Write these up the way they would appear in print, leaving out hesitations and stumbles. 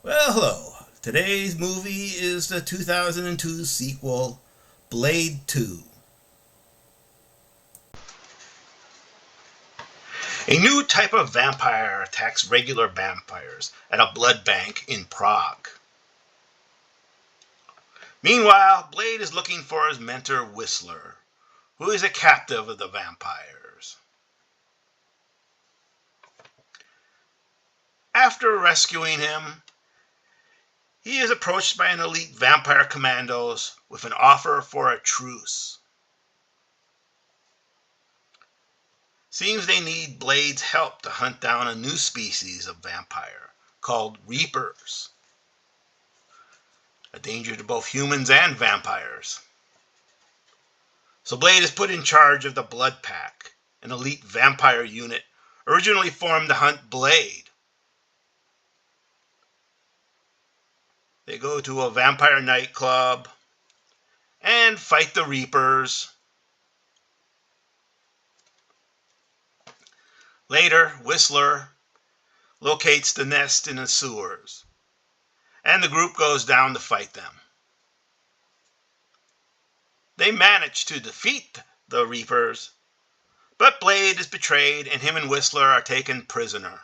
Well, hello. Today's movie is the 2002 sequel, Blade 2. A new type of vampire attacks regular vampires at a blood bank in Prague. Meanwhile, Blade is looking for his mentor Whistler, who is a captive of the vampires. After rescuing him, he is approached by an elite vampire commandos with an offer for a truce. Seems they need Blade's help to hunt down a new species of vampire called Reapers, a danger to both humans and vampires. So Blade is put in charge of the Blood Pack, an elite vampire unit originally formed to hunt Blade. They go to a vampire nightclub and fight the Reapers. Later, Whistler locates the nest in the sewers, and the group goes down to fight them. They manage to defeat the Reapers, but Blade is betrayed and him and Whistler are taken prisoner.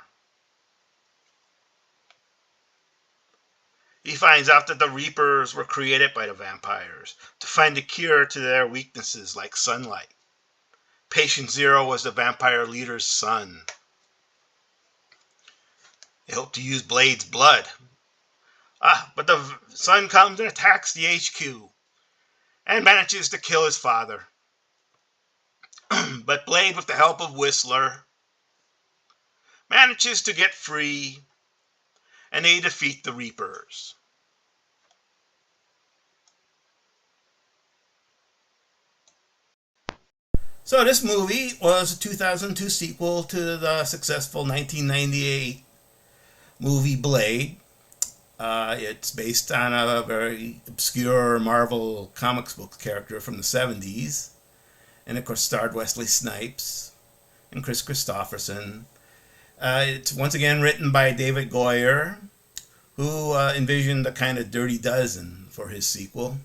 He finds out that the Reapers were created by the vampires to find a cure to their weaknesses like sunlight. Patient Zero was the vampire leader's son. They hope to use Blade's blood. But the son comes and attacks the HQ and manages to kill his father. But Blade, with the help of Whistler, manages to get free and they defeat the Reapers. So this movie was a 2002 sequel to the successful 1998 movie Blade. It's based on a very obscure Marvel comics book character from the 70s. And of course starred Wesley Snipes and Kris Kristofferson. It's once again written by David Goyer, who envisioned a kind of Dirty Dozen for his sequel.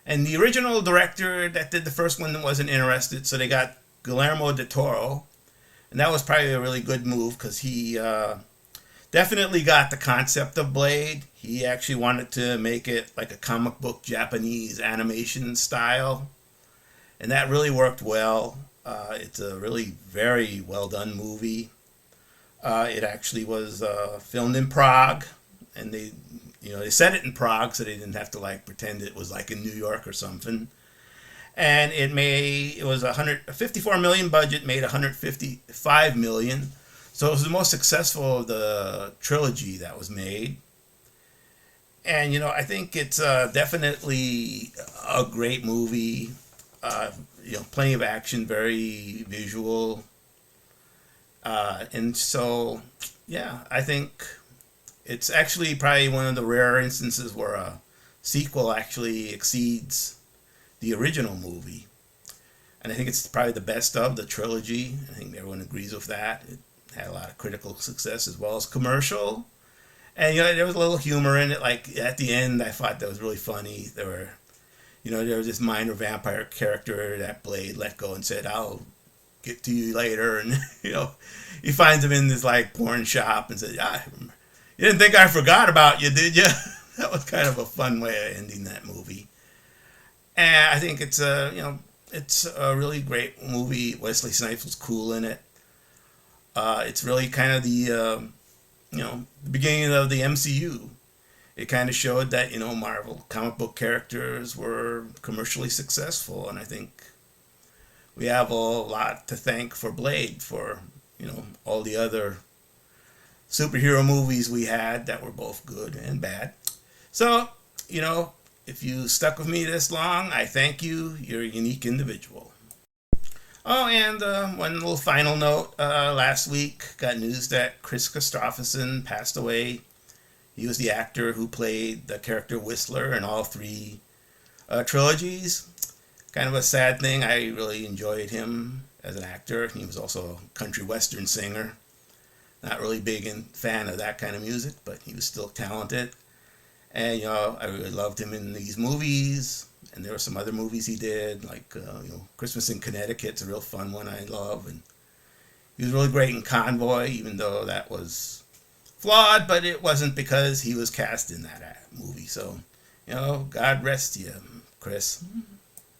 And the original director that did the first one wasn't interested, so they got Guillermo del Toro. And that was probably a really good move because he definitely got the concept of Blade. He actually wanted to make it like a comic book Japanese animation style. And that really worked well. It's a really very well done movie. It actually was filmed in Prague, and they set it in Prague so they didn't have to like pretend it was like in New York or something. And it was a 54 million budget, made 155 million. So it was the most successful of the trilogy that was made. And I think it's definitely a great movie. Plenty of action, very visual. And so, yeah, I think it's actually probably one of the rare instances where a sequel actually exceeds the original movie. And I think it's probably the best of the trilogy. I think everyone agrees with that. It had a lot of critical success as well as commercial. And, there was a little humor in it. Like, at the end, I thought that was really funny. There was this minor vampire character that Blade let go and said, I'll get to you later. And, he finds him in this, like, porn shop and says, you didn't think I forgot about you, did you? That was kind of a fun way of ending that movie. And I think it's a really great movie. Wesley Snipes was cool in it. It's really kind of the beginning of the MCU. It kind of showed that, Marvel comic book characters were commercially successful. And I think we have a lot to thank for Blade for, all the other superhero movies we had that were both good and bad. So, if you stuck with me this long, I thank you. You're a unique individual. Oh, and one little final note. Last week, got news that Kris Kristofferson passed away. He was the actor who played the character Whistler in all three trilogies. Kind of a sad thing. I really enjoyed him as an actor. He was also a country western singer. Not really big fan of that kind of music, but he was still talented. And I really loved him in these movies. And there were some other movies he did, like Christmas in Connecticut's a real fun one I love. And he was really great in Convoy, even though that was flawed, but it wasn't because he was cast in that movie. So, God rest you, Kris.